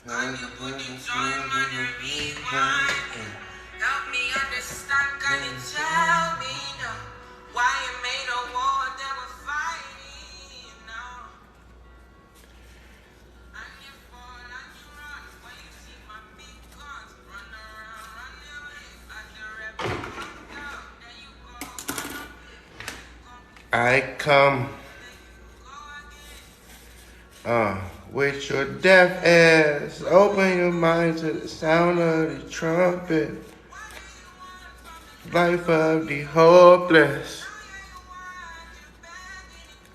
Can you put the time on the rewind? Help me understand, can you tell me now why you made a war that we're fighting now? And you fall and you run when you see my big guns. Run around, run away. As the rebel come down, there you go. I come with your deaf ass. Open your mind to the sound of the trumpet. Life of the hopeless.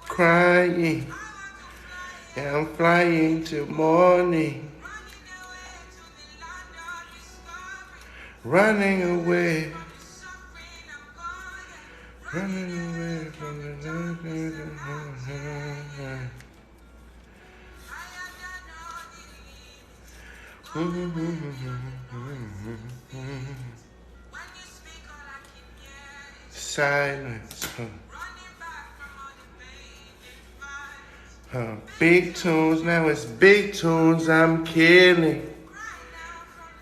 Crying. And I'm flying till morning. Running away. Running away from the silence. Big tunes, now it's big tunes I'm killing.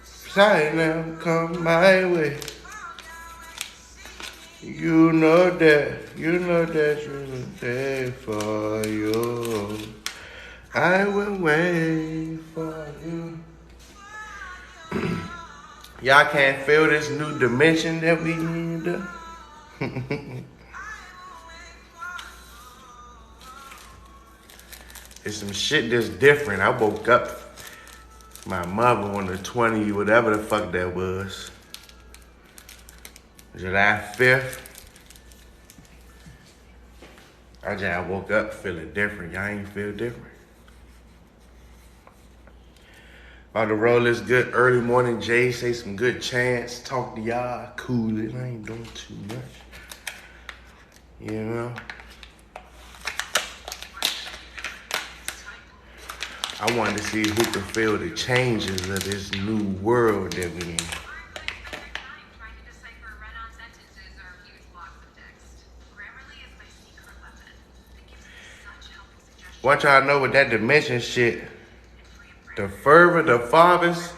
Fly now, come my way. You know that you were there for you. I will wait for you. Y'all can't feel this new dimension that we need. It's some shit that's different. I woke up, my mother on the 20, whatever the fuck that was. July 5th. I just woke up feeling different. Y'all ain't feel different. About to roll this good early morning Jay, say some good chants, talk to y'all, cool it. I ain't doing too much. You know? I wanted to see who could feel the changes of this new world that we in. Want y'all know what that dimension shit, the farthest,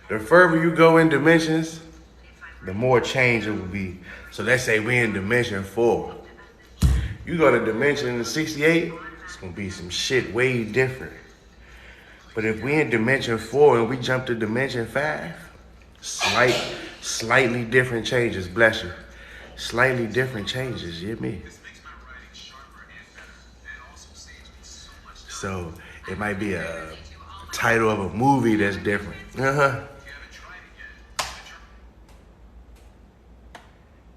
the further you go in dimensions, the more change it will be. So let's say we in dimension 4. You go to dimension 68, it's gonna be some shit way different. But if we in dimension 4 and we jump to dimension 5, slightly different changes, bless you. Slightly different changes, you hear me? So it might be a title of a movie that's different.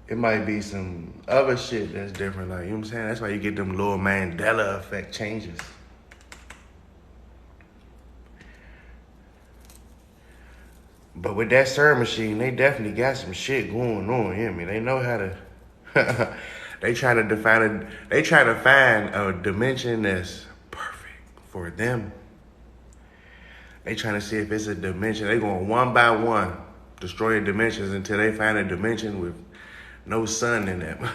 It might be some other shit that's different. Like, you know what I'm saying? That's why you get them little Mandela effect changes. But with that CERN machine, they definitely got some shit going on, you hear me? They know how to, they try to find a dimension that's perfect for them. They trying to see if it's a dimension. They going one by one, destroying dimensions until they find a dimension with no sun in them.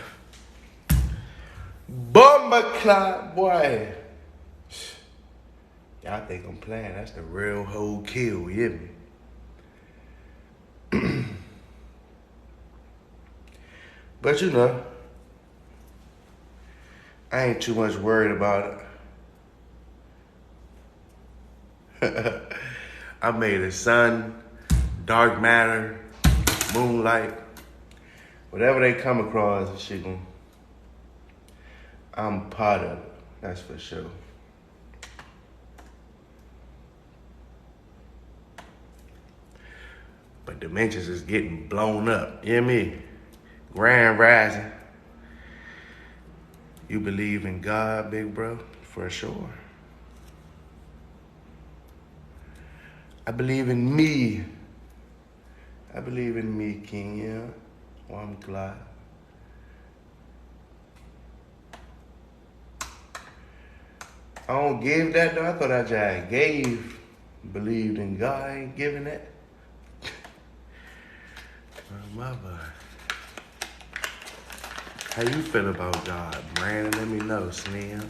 Bomber clock, boy. Y'all think I'm playing. That's the real whole kill, you hear me? But you know, I ain't too much worried about it. I made a sun, dark matter, moonlight, whatever they come across, shit, I'm part of it, that's for sure. But dimensions is getting blown up, you hear me? Grand rising. You believe in God, big bro? For sure. I believe in me. I believe in me, King, yeah. Well, I'm glad. I don't give that though. I thought I just believed in God. I ain't giving that. My boy. How you feel about God, Brandon? Let me know, Slim.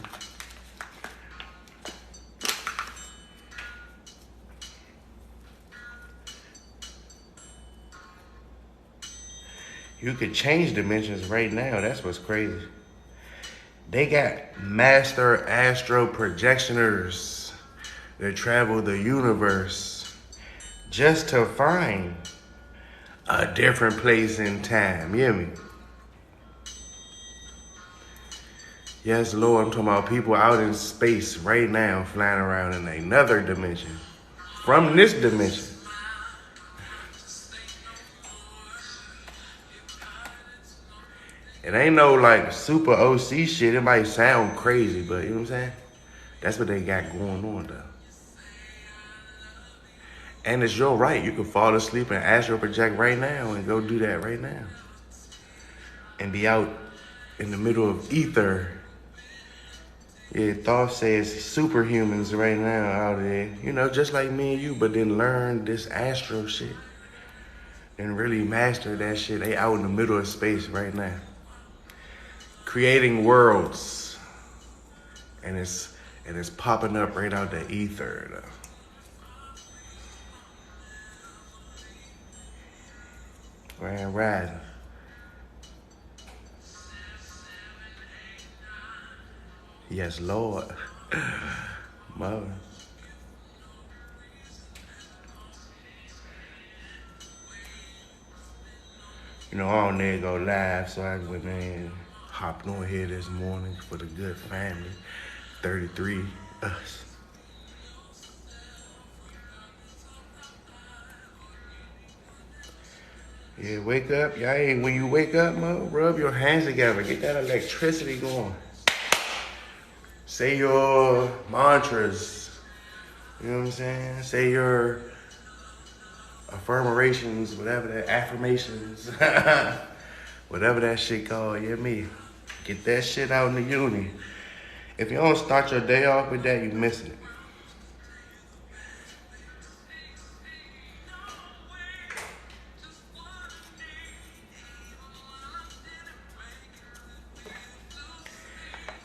You could change dimensions right now. That's what's crazy. They got master astro projectioners that travel the universe just to find a different place in time. You hear me? Yes, Lord, I'm talking about people out in space right now flying around in another dimension from this dimension. It ain't no like super OC shit. It might sound crazy, but you know what I'm saying? That's what they got going on though. And it's your right. You can fall asleep and astral project right now and go do that right now. And be out in the middle of ether. Yeah, Thoth says superhumans right now out there. You know, just like me and you, but then learn this astro shit. And really master that shit. They out in the middle of space right now. Creating worlds. And it's popping up right out the ether though. Grand Rising. Yes, Lord. Mother. You know, I don't need to go live, so I went in and hopped on here this morning for the good family. 33 us. Yeah, wake up. Y'all ain't, when you wake up, rub your hands together. Get that electricity going. Say your mantras. You know what I'm saying? Say your affirmations, whatever that, affirmations. Whatever that shit called, you hear me? Get that shit out in the uni. If you don't start your day off with that, you missing it.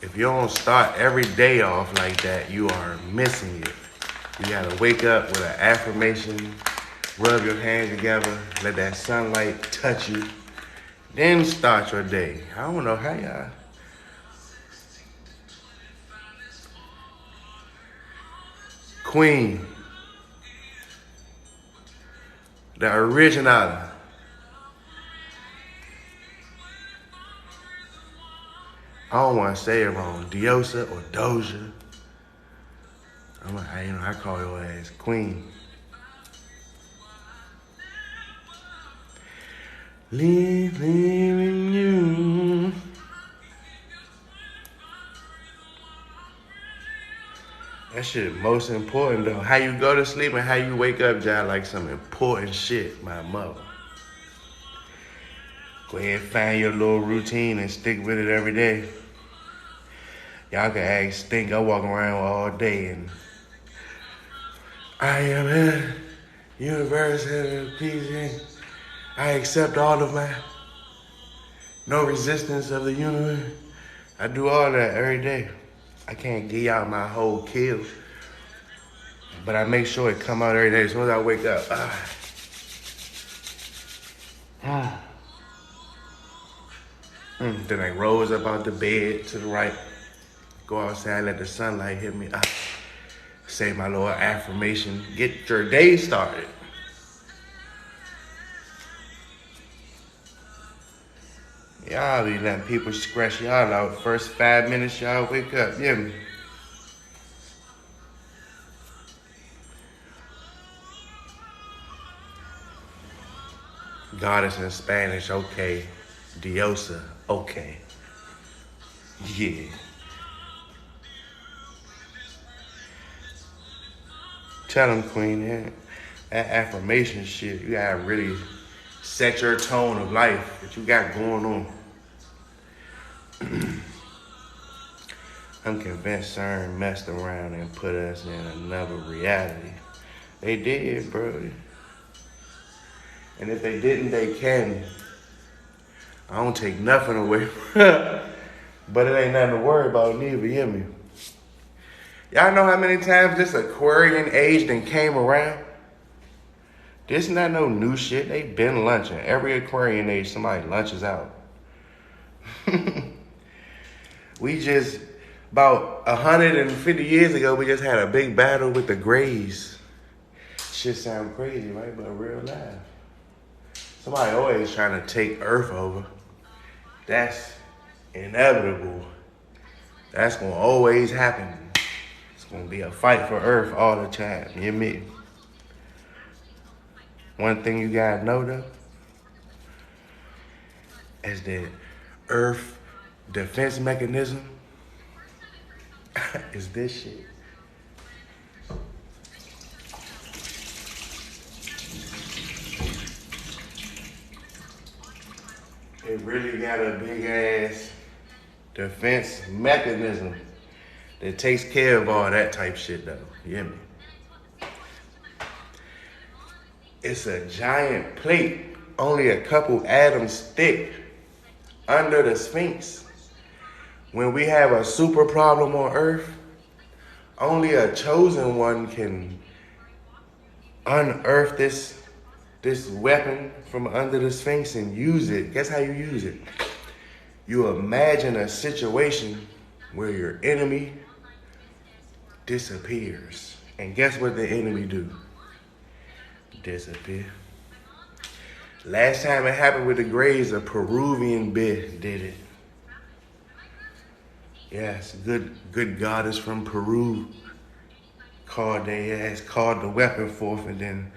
If you don't start every day off like that, you are missing it. You gotta wake up with an affirmation, rub your hands together, let that sunlight touch you, then start your day. I don't know how y'all. Queen, the original. I don't want to say it wrong. Diosa or Doja. I call your ass Queen. Leaving you. That shit most important though. How you go to sleep and how you wake up, John, like some important shit, my mother. Go ahead and find your little routine and stick with it every day. Y'all can ask Stink. I walk around all day and I am in universe and peace. I accept all of my no resistance of the universe. I do all that every day. I can't give y'all my whole kill, but I make sure it come out every day as soon as I wake up. Then I rose up out the bed to the right, go outside, let the sunlight hit me. Say my little affirmation, get your day started. Y'all be letting people scratch y'all out. First 5 minutes y'all wake up, you hear me? Goddess in Spanish, okay. Diosa, okay. Yeah. Tell them, Queen, that affirmation shit, you gotta really set your tone of life that you got going on. I'm convinced CERN messed around and put us in another reality. They did, bro. And if they didn't, they can. I don't take nothing away. But it ain't nothing to worry about neither, you hear me? Y'all know how many times this Aquarian age then came around? This not no new shit. They been lunching. Every Aquarian age, somebody lunches out. We just, about 150 years ago, we just had a big battle with the Greys. Shit sound crazy, right? But real life. Somebody always trying to take Earth over. That's inevitable. That's gonna always happen. It's gonna be a fight for Earth all the time. You hear me? One thing you gotta know though is that Earth defense mechanism is this shit. It really got a big ass defense mechanism that takes care of all that type shit though. You hear me? It's a giant plate, only a couple atoms thick, under the Sphinx. When we have a super problem on Earth, only a chosen one can unearth this weapon from under the Sphinx and use it. Guess how you use it? You imagine a situation where your enemy disappears. And guess what the enemy do? Disappear. Last time it happened with the Greys, a Peruvian bitch did it. Yes, good goddess from Peru called the weapon forth, and then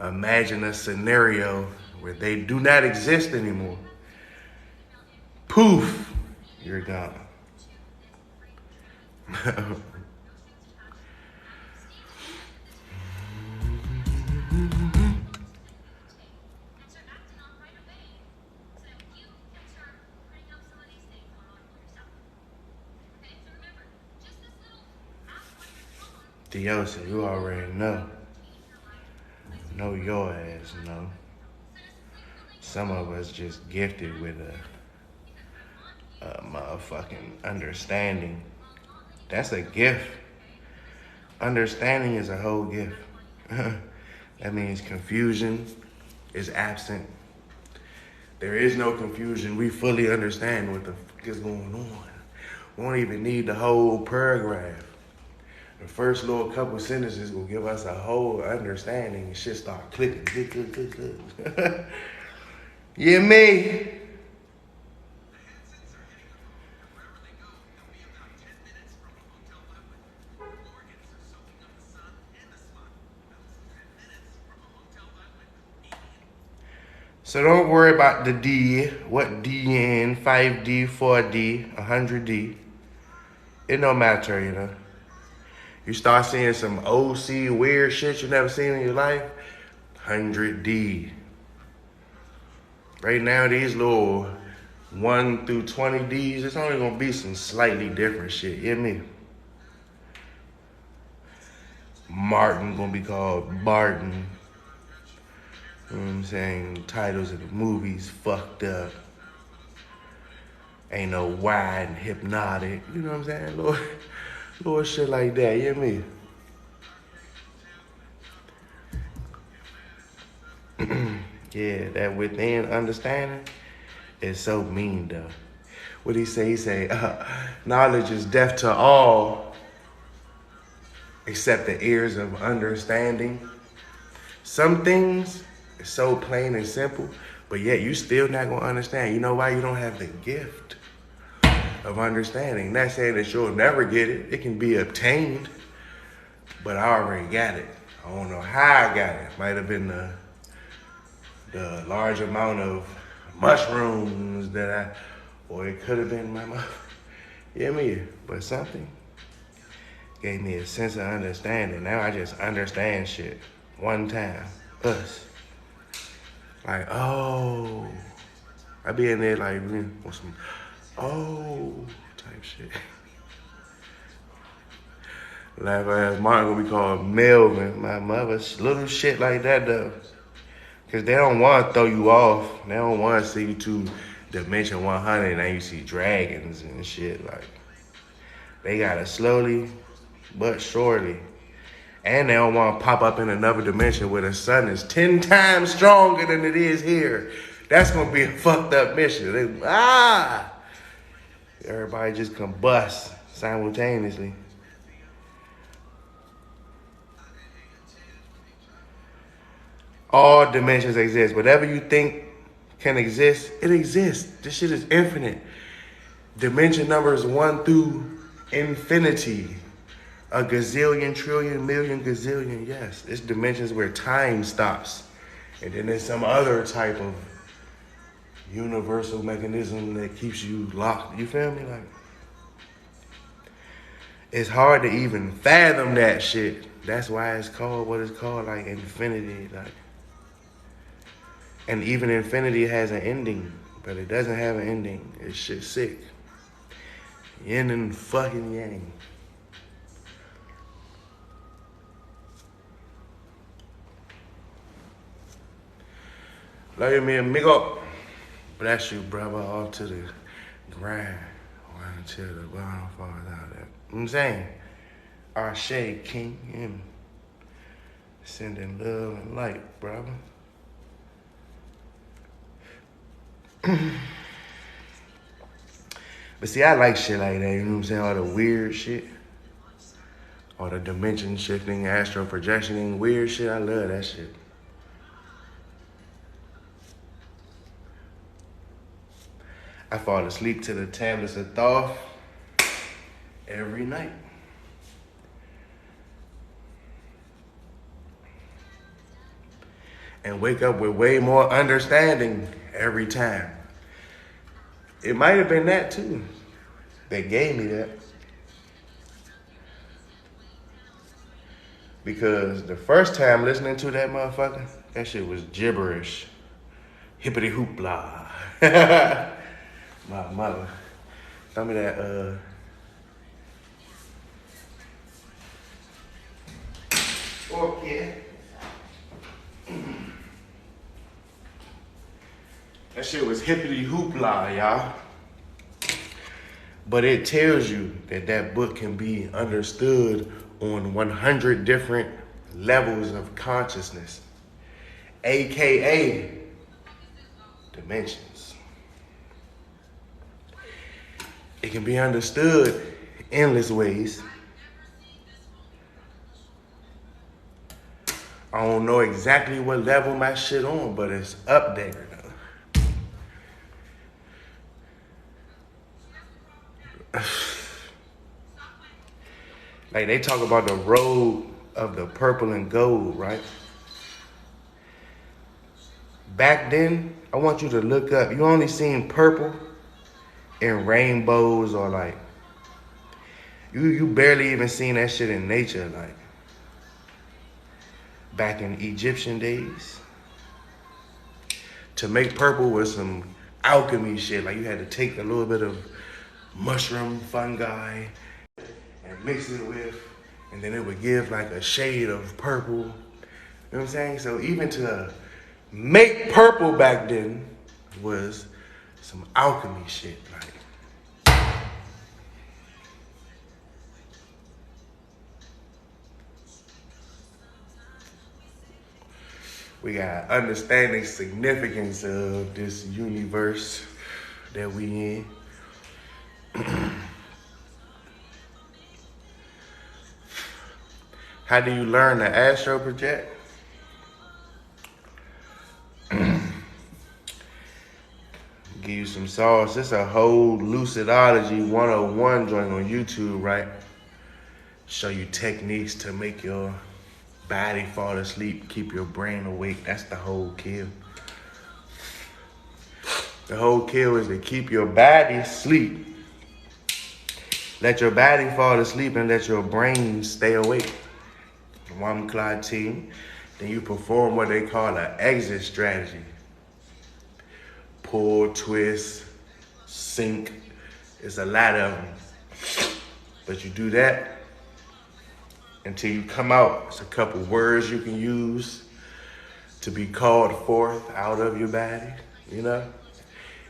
imagine a scenario where they do not exist anymore. Poof, you're gone. Diosa, you already know. Know your ass, know. Some of us just gifted with a motherfucking understanding. That's a gift. Understanding is a whole gift. That means confusion is absent. There is no confusion. We fully understand what the fuck is going on. We won't even need the whole paragraph. The first little couple sentences will give us a whole understanding and shit start clicking. Click, click, click, click. Yeah, me. So don't worry about the D, what D in, 5D, 4D, 100D. It don't matter, you know. You start seeing some OC weird shit you never seen in your life, 100D. Right now, these little 1 through 20Ds, it's only gonna be some slightly different shit, you hear me? Martin gonna be called Barton. You know what I'm saying? Titles of the movies fucked up. Ain't no wide and hypnotic. You know what I'm saying? Little shit like that, you hear me? Yeah, that within understanding is so mean though. What he say? He say, knowledge is deaf to all except the ears of understanding. Some things are so plain and simple, but yet you still not gonna understand. You know why? You don't have the gift of understanding. Not saying that you'll never get it. It can be obtained, but I already got it. I don't know how I got it. Might have been the large amount of mushrooms or it could have been my mother. You hear me? But something gave me a sense of understanding. Now I just understand shit one time. Us. Like, oh. I be in there like, with some, oh, type shit. Laugh ass Martin gonna be called Melvin. My mother, little shit like that though. Cause they don't want to throw you off. They don't want to see you to Dimension 100 and then you see dragons and shit. Like, they gotta slowly but surely And they don't want to pop up in another dimension where the sun is 10 times stronger than it is here. That's going to be a fucked up mission. Everybody just combust simultaneously. All dimensions exist. Whatever you think can exist, it exists. This shit is infinite. Dimension numbers 1 through infinity. A gazillion, trillion, million, gazillion, yes. It's dimensions where time stops. And then there's some other type of universal mechanism that keeps you locked. You feel me? Like, it's hard to even fathom that shit. That's why it's called what it's called, like infinity. Like, and even infinity has an ending, but it doesn't have an ending. It's shit sick. Yin and fucking yang. Love you, mi amigo. Bless you, brother, off to the grind. Or until the bottom falls out. You know what I'm saying? Our shade king and sending love and light, brother. But see, I like shit like that, you know what I'm saying? All the weird shit. All the dimension shifting, astral projectioning, weird shit. I love that shit. I fall asleep to the tablets of Thoth every night. And wake up with way more understanding every time. It might have been that too that gave me that. Because the first time listening to that motherfucker, that shit was gibberish. Hippity hoopla. My mother. Tell me that, okay. That shit was hippity hoopla, y'all. But it tells you that that book can be understood on 100 different levels of consciousness, AKA dimensions. It can be understood endless ways. I don't know exactly what level my shit on, but it's up there. Like they talk about the road of the purple and gold, right? Back then, I want you to look up. You only seen purple in rainbows or like you barely even seen that shit in nature, like back in Egyptian days. To make purple was some alchemy shit. Like you had to take a little bit of mushroom fungi and mix it with, and then it would give like a shade of purple. You know what I'm saying? So even to make purple back then was some alchemy shit. Like, we got understanding significance of this universe that we in. How do you learn to astral project? Give you some sauce. It's a whole Lucidology 101 joint on YouTube, right? Show you techniques to make your body fall asleep, keep your brain awake. That's the whole kill. The whole kill is to keep your body asleep. Let your body fall asleep and let your brain stay awake. One clot team. Then you perform what they call an exit strategy. Pull, twist, sink. It's a lot of them. But you do that until you come out. It's a couple words you can use to be called forth out of your body, you know?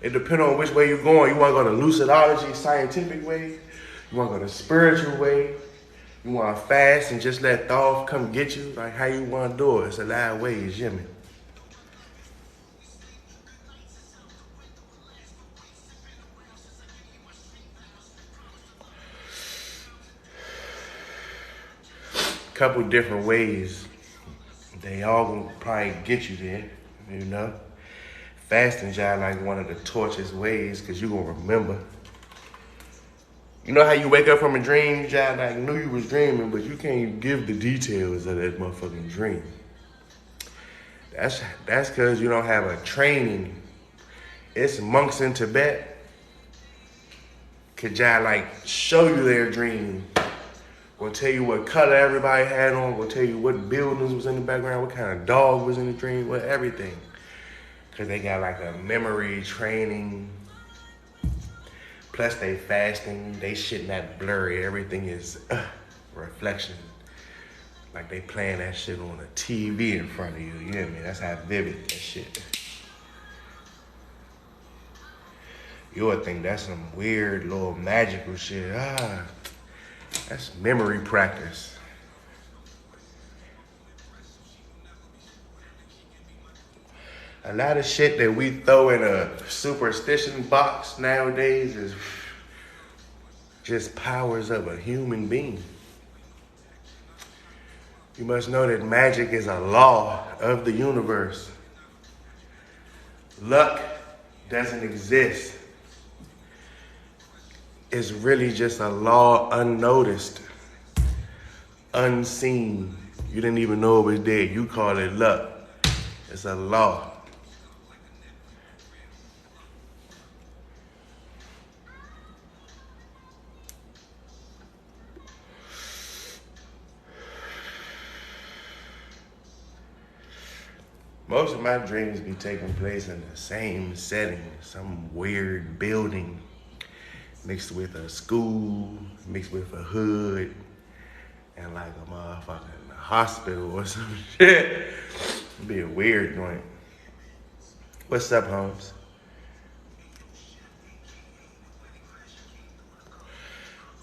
It depends on which way you're going. You want to go the Lucidology scientific way? You want to go the spiritual way? You want to fast and just let Thoth come get you? Like, how you want to do it? It's a lot of ways, you hear me? Couple different ways. They all gonna probably get you there, you know? Fasting job like one of the torturous ways, cause you gonna remember. You know how you wake up from a dream, you just like knew you was dreaming, but you can't give the details of that motherfucking dream. That's cause you don't have a training. It's monks in Tibet could just like show you their dream. Gonna tell you what color everybody had on, gonna tell you what buildings was in the background, what kind of dog was in the dream, what everything. Cause they got like a memory training. Plus they fasting, they shit not blurry. Everything is reflection. Like they playing that shit on a TV in front of you, you hear me? That's how vivid that shit. You would think that's some weird little magical shit. That's memory practice. A lot of shit that we throw in a superstition box nowadays is just powers of a human being. You must know that magic is a law of the universe. Luck doesn't exist. It's really just a law unnoticed, unseen. You didn't even know it was there. You call it luck. It's a law. Most of my dreams be taking place in the same setting, some weird building mixed with a school, mixed with a hood, and like a motherfucking hospital or some shit. It'd be a weird joint. What's up, Holmes?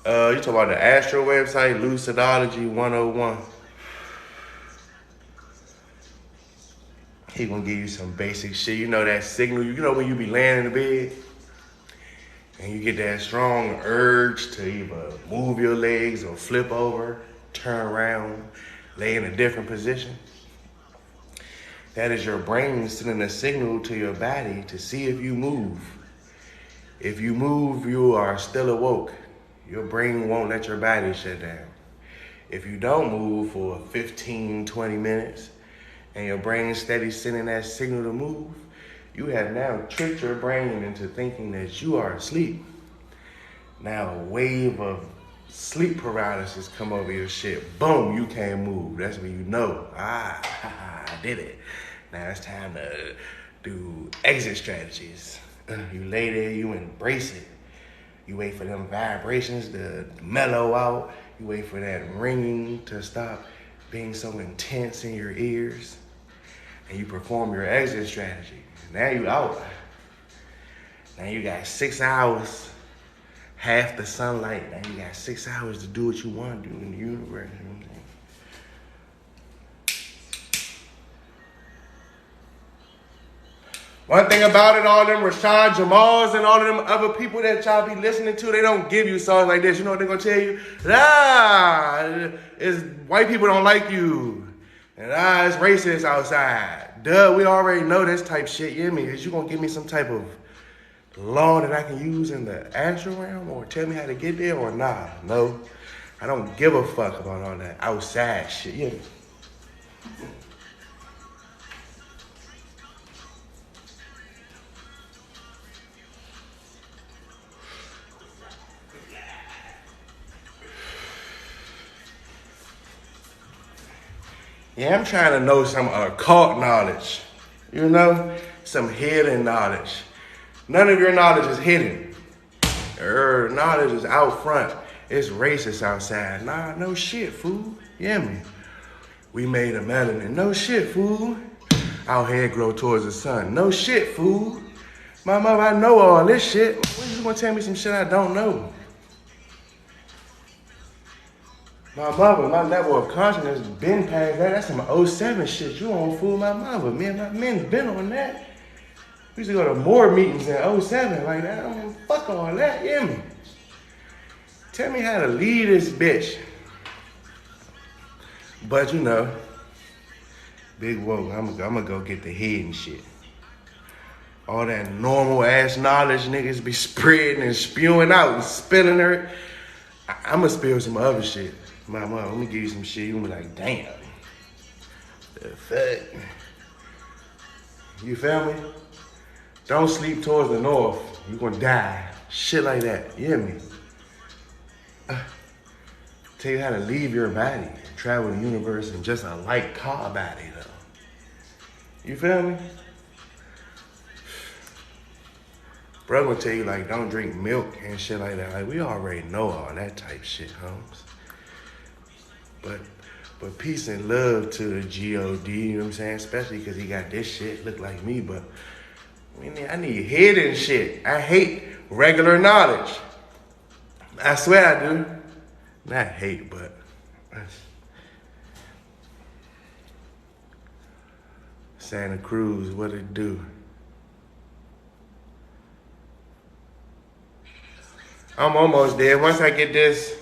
You talking about the Astro website, Lucidology 101. He gonna give you some basic shit. You know that signal, you know when you be laying in the bed and you get that strong urge to either move your legs or flip over, turn around, lay in a different position. That is your brain sending a signal to your body to see if you move. If you move, you are still awoke. Your brain won't let your body shut down. If you don't move for 15, 20 minutes, and your brain steady sending that signal to move, you have now tricked your brain into thinking that you are asleep. Now a wave of sleep paralysis come over your shit. Boom, you can't move. That's when you know, I did it. Now it's time to do exit strategies. You lay there, you embrace it. You wait for them vibrations to mellow out. You wait for that ringing to stop being so intense in your ears. And you perform your exit strategy. Now you out. Now you got 6 hours, half the sunlight. Now you got 6 hours to do what you want to do in the universe. You know what I'm saying? One thing about it, all them Rashad Jamals and all of them other people that y'all be listening to, they don't give you songs like this. You know what they're going to tell you? It's white people don't like you. And it's racist outside. Duh, we already know this type shit. You hear me? Is you gonna give me some type of law that I can use in the astral realm or tell me how to get there or nah? No. I don't give a fuck about all that outside shit. You hear me? Yeah, I'm trying to know some occult knowledge, you know, some hidden knowledge. None of your knowledge is hidden. Your knowledge is out front. It's racist outside. Nah, no shit, fool. You hear me? We made a melanin. No shit, fool. Our head grow towards the sun. No shit, fool. My mother, I know all this shit. When you gonna tell me some shit I don't know? My mother, my level of consciousness been past that. That's some '07 shit. You won't fool my mother. Me and my men's been on that. We used to go to more meetings in '07 like that. I mean, fuck all that, you hear me? Tell me how to lead this bitch. But you know, big woke, I'm gonna go get the head and shit. All that normal ass knowledge niggas be spreading and spewing out and spilling her. I'm gonna spill some other shit. My mom, let me give you some shit. You gonna be like, damn. The fuck? You feel me? Don't sleep towards the north. You gonna die. Shit like that. You hear me? Tell you how to leave your body, travel the universe in just a light car body, though. You feel me? Bro gonna tell you, like, don't drink milk and shit like that. Like, we already know all that type shit, Holmes. But peace and love to the G.O.D., you know what I'm saying? Especially because he got this shit, look like me, but I need hidden shit. I hate regular knowledge. I swear I do. Not hate, but Santa Cruz, what it do? I'm almost there. Once I get this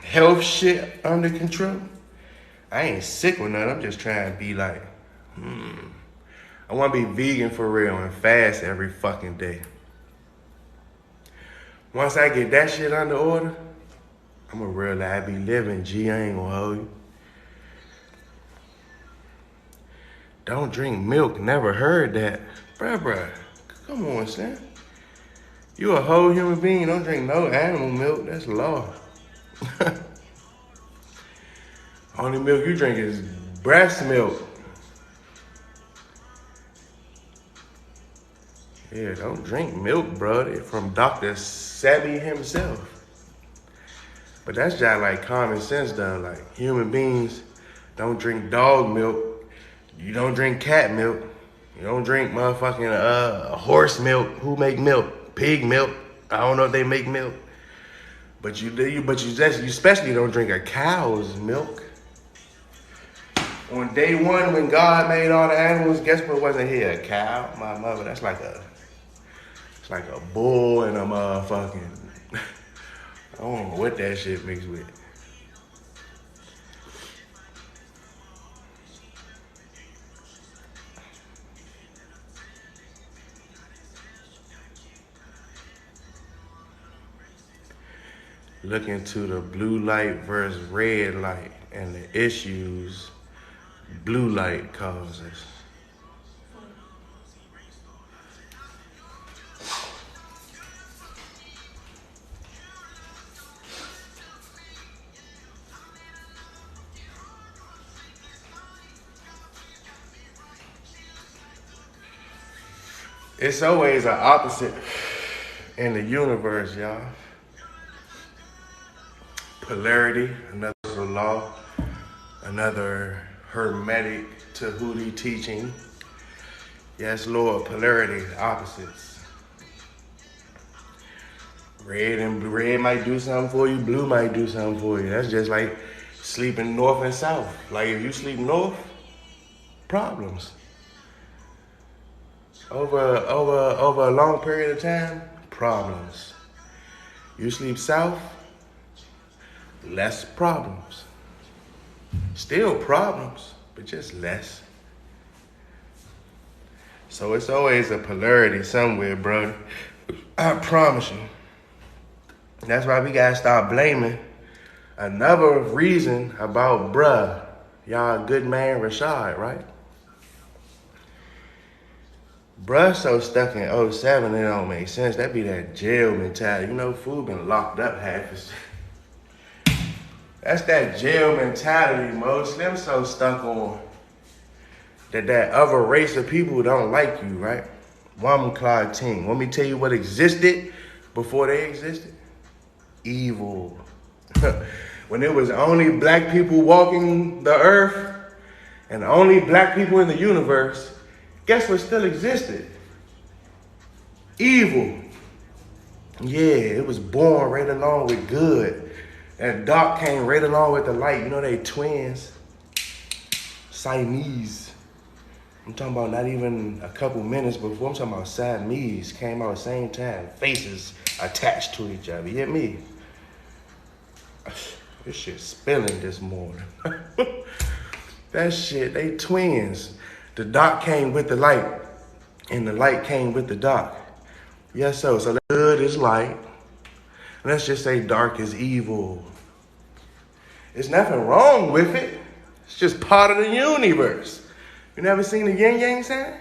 health shit under control, I ain't sick with nothing. I'm just trying to be like, I want to be vegan for real and fast every fucking day. Once I get that shit under order, I'm gonna realize I be living, G. I ain't gonna hold you. Don't drink milk. Never heard that. Bruh. Come on, son. You a whole human being. Don't drink no animal milk. That's law. Only milk you drink is breast milk. Yeah, don't drink milk, bro. It's from Dr. Sebi himself. But that's just like common sense, though. Like, human beings don't drink dog milk. You don't drink cat milk. You don't drink motherfucking horse milk. Who make milk? Pig milk. I don't know if they make milk. But you especially don't drink a cow's milk. On day one, when God made all the animals, guess what wasn't here? A cow, my mother. That's like a bull and a motherfucking. I don't know what that shit mixed with. Look into the blue light versus red light and the issues blue light causes. It's always an opposite in the universe, y'all. Polarity, another law, another Hermetic Tahuti teaching. Yes, Lord, polarity, opposites. Red might do something for you, blue might do something for you. That's just like sleeping north and south. Like if you sleep north, problems. Over a long period of time, problems. You sleep south, less problems. Still problems, but just less. So it's always a polarity somewhere, bro. I promise you. That's why we gotta start blaming. Another reason about bruh, y'all good man Rashad, right? Bruh so stuck in '07, it don't make sense. That be that jail mentality. You know, fool been locked up half his. That's that jail mentality, Mo. Slim so stuck on that other race of people don't like you, right? Wam Clyde team. Want me to tell you what existed before they existed? Evil. When it was only black people walking the earth and only black people in the universe, guess what still existed? Evil. Yeah, it was born right along with good. That dark came right along with the light. You know they twins, Siamese. I'm talking about not even a couple minutes before. I'm talking about Siamese came out at the same time. Faces attached to each other. You get me? This shit spilling this morning. That shit, they twins. The dark came with the light, and the light came with the dark. Yes, so the good is light. Let's just say dark is evil. There's nothing wrong with it. It's just part of the universe. You never seen the yin yang sign?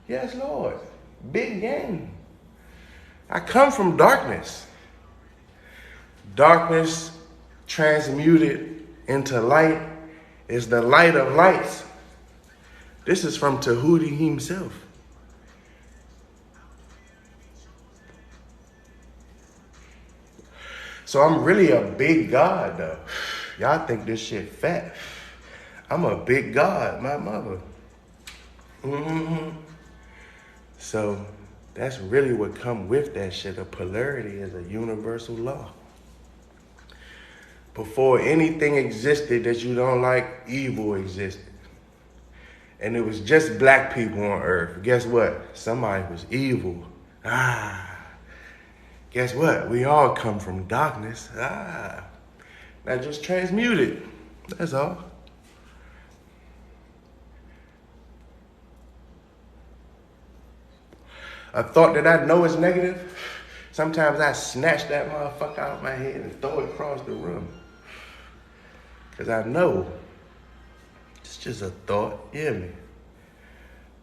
Yes, Lord. Big yang. I come from darkness. Darkness transmuted into light is the light of lights. This is from Tahuti himself. So I'm really a big God, though. Y'all think this shit fat. I'm a big God, my mother. So that's really what come with that shit. A polarity is a universal law. Before anything existed that you don't like, evil existed. And it was just black people on earth. Guess what? Somebody was evil. Guess what? We all come from darkness. Now just transmute it. That's all. A thought that I know is negative, sometimes I snatch that motherfucker out of my head and throw it across the room. Because I know it's just a thought. You hear me?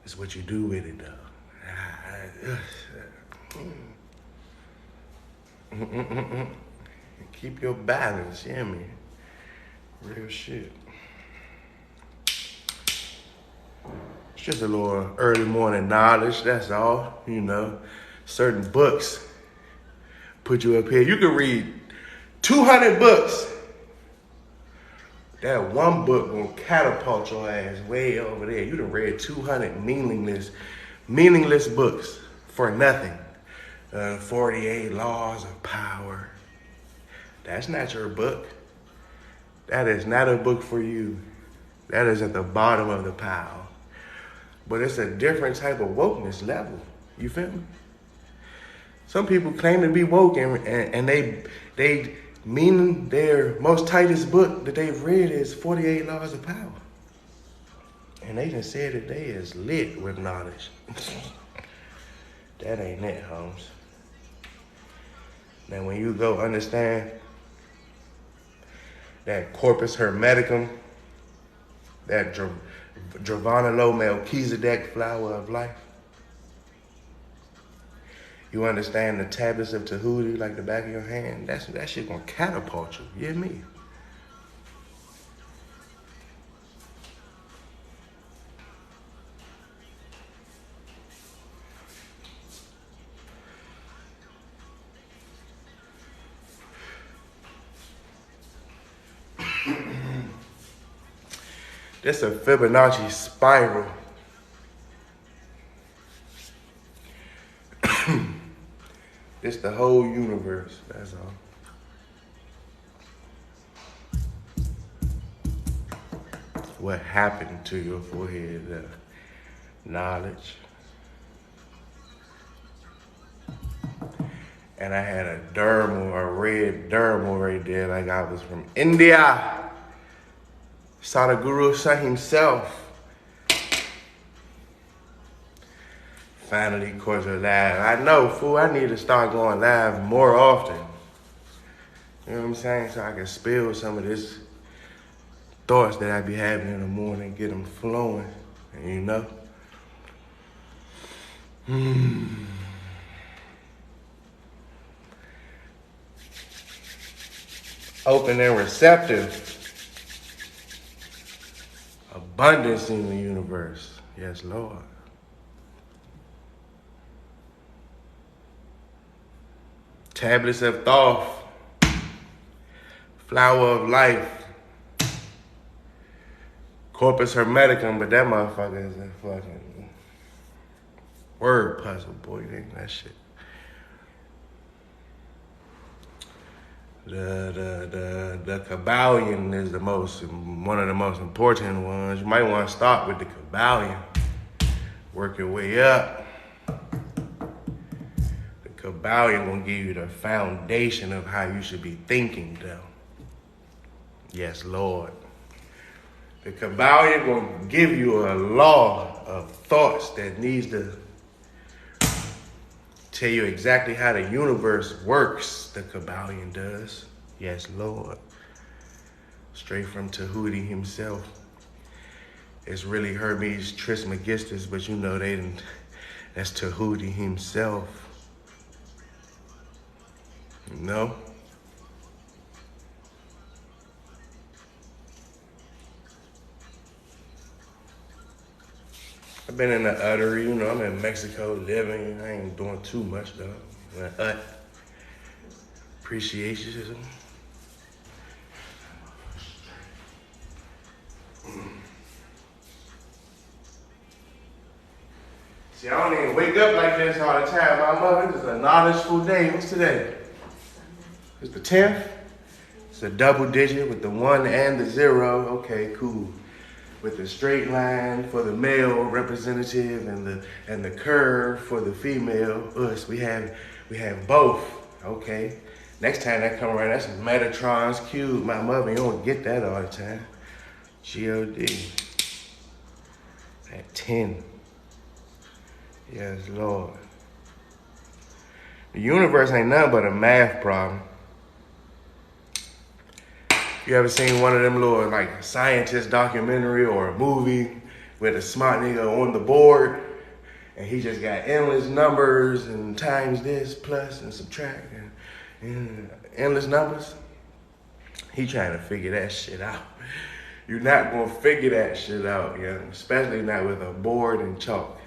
It's what you do with it, though. Keep your balance, you hear me? Real shit. It's just a little early morning knowledge, that's all, you know. Certain books put you up here. You can read 200 books. That one book gonna catapult your ass way over there. You done read 200 meaningless books for nothing. 48 Laws of Power. That's not your book. That is not a book for you. That is at the bottom of the pile. But it's a different type of wokeness level. You feel me? Some people claim to be woke and they mean their most tightest book that they've read is 48 Laws of Power. And they just said that they is lit with knowledge. That ain't it, Holmes. Now when you go understand that corpus hermeticum, that Dravana Melchizedek flower of life, you understand the tablets of Tahuti like the back of your hand, that shit gonna catapult you, you hear me? This a Fibonacci spiral. It's the whole universe, that's all. What happened to your forehead? Knowledge. And I had a red dermal right there like I was from India. Sadhguru Sah himself. Finally caught her live. I know, fool, I need to start going live more often. You know what I'm saying? So I can spill some of this thoughts that I be having in the morning, get them flowing, and you know? Open and receptive. Abundance in the universe. Yes, Lord. Tablets of Thoth. Flower of life. Corpus hermeticum, but that motherfucker is a fucking word puzzle, boy. That shit. The Kabbalion is one of the most important ones. You might want to start with the Kabbalion. Work your way up. The Kabbalion gonna give you the foundation of how you should be thinking, though. Yes, Lord. The Kabbalion gonna give you a law of thoughts that needs to tell you exactly how the universe works. The Kabbalion does. Yes, Lord. Straight from Tahuti himself. It's really Hermes Trismegistus, but you know that's Tahuti himself. No? I've been in the uttery, I'm in Mexico living. I ain't doing too much though. Appreciation. See, I don't even wake up like this all the time. My mother, it's a knowledgeful day. What's today? It's the 10th? It's a double digit with the 1 and the 0. Okay, cool. With the straight line for the male representative and the curve for the female. Us, we have both. Okay. Next time that come around, that's Metatron's cube. My mother, you don't get that all the time. God. At 10. Yes, Lord. The universe ain't nothing but a math problem. You ever seen one of them little like scientist documentary or a movie with a smart nigga on the board and he just got endless numbers and times this, plus and subtract and endless numbers? He trying to figure that shit out. You're not gonna figure that shit out, especially not with a board and chalk.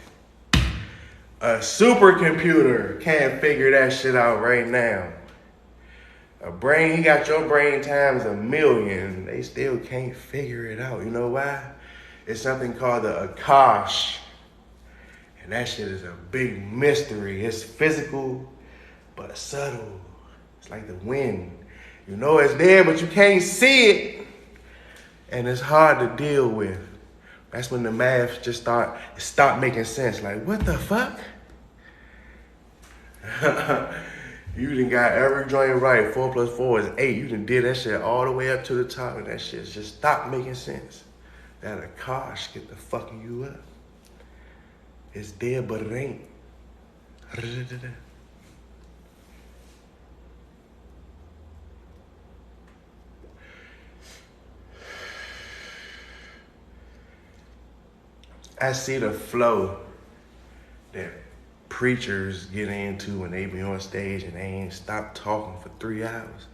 A supercomputer can't figure that shit out right now. A brain, he got your brain times 1,000,000. They still can't figure it out. You know why? It's something called the Akash. And that shit is a big mystery. It's physical, but subtle. It's like the wind. You know it's there, but you can't see it. And it's hard to deal with. That's when the math just start making sense. Like, what the fuck? You done got every joint right. 4 + 4 is 8. You done did that shit all the way up to the top, and that shit just stopped making sense. That Akash get the fucking you up. It's there, but it ain't. I see the flow that preachers get into when they be on stage and they ain't stop talking for 3 hours.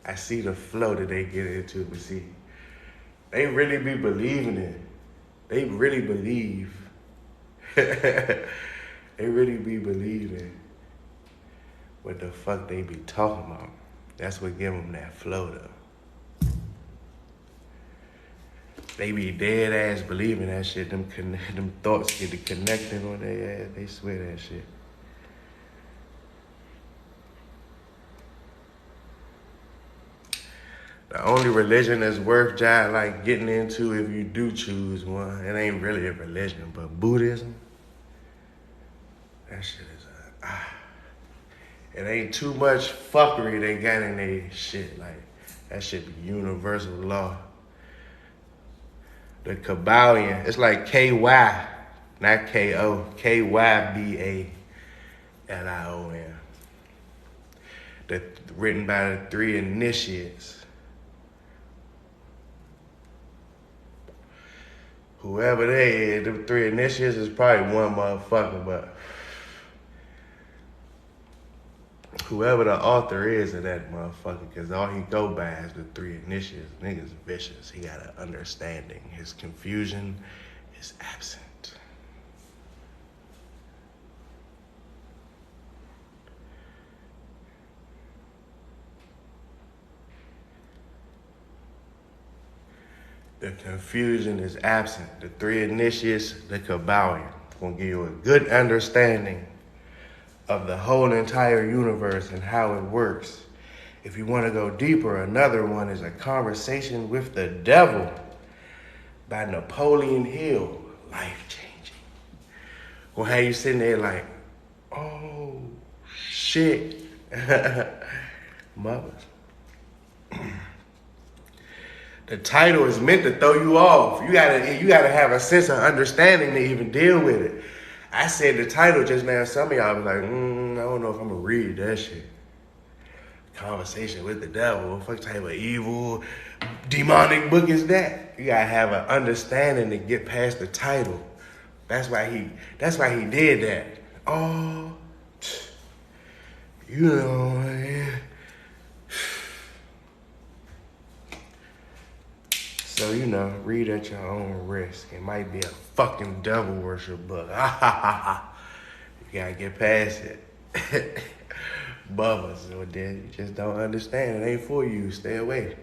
I see the flow that they get into, but see, they really be believing it. They really believe. They really be believing what the fuck they be talking about. That's what give them that flow though. They be dead ass believing that shit. Them thoughts get connected on their ass. They swear that shit. The only religion that's worth like getting into if you do choose one, it ain't really a religion, but Buddhism. That shit is it ain't too much fuckery they got in their shit. Like that shit be universal law. The Kabbalion, it's like K-Y, not K-O, K-Y-B-A-L-I-O-N. Written by the 3 initiates. Whoever they is, the 3 initiates is probably one motherfucker, but whoever the author is of that motherfucker, because all he go by is the 3 initiates. Nigga's vicious. He got an understanding. His confusion is absent. The confusion is absent. The 3 initiates, the Kabbalion, gonna give you a good understanding of the whole entire universe and how it works. If you want to go deeper, another one is A Conversation with the Devil by Napoleon Hill. Life changing. Gonna have you sitting there like, oh shit. Mothers. The title is meant to throw you off. You gotta have a sense of understanding to even deal with it. I said the title just now. Some of y'all was like, I don't know if I'm gonna read that shit. Conversation with the Devil. What fuck type of evil, demonic book is that? You gotta have an understanding to get past the title. That's why he did that. Oh, you know, man. So, read at your own risk. It might be a fucking devil worship book. You gotta get past it. Bubba, so then you just don't understand. It ain't for you. Stay away.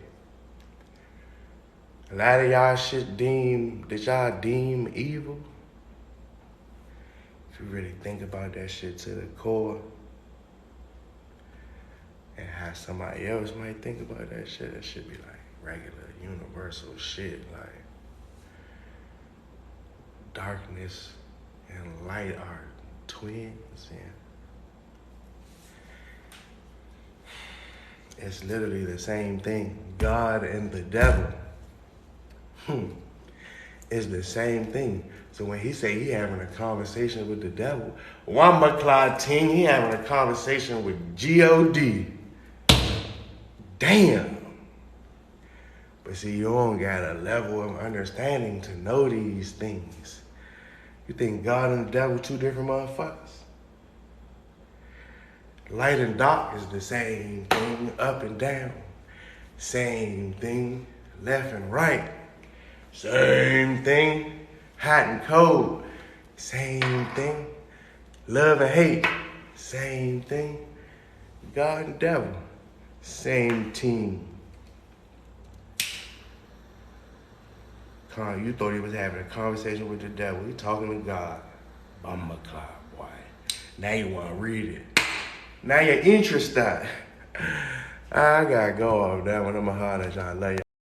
A lot of y'all shit that y'all deem evil. If you really think about that shit to the core, and how somebody else might think about that shit be like regular, universal shit. Like, darkness and light are twins, and it's literally the same thing. God and the devil is the same thing. So when he say he having a conversation with the devil, Wamacla Ting, he having a conversation with G-O-D. Damn. But see, you don't got a level of understanding to know these things. You think God and the devil two different motherfuckers? Light and dark is the same thing, up and down. Same thing, left and right. Same thing, hot and cold. Same thing, love and hate. Same thing, God and devil. Same team. You thought he was having a conversation with the devil. He talking to God. Bummer clock, boy. Now you want to read it. Now you're interested. I gotta go off that one. I'm a holler at y'all. Love y'all.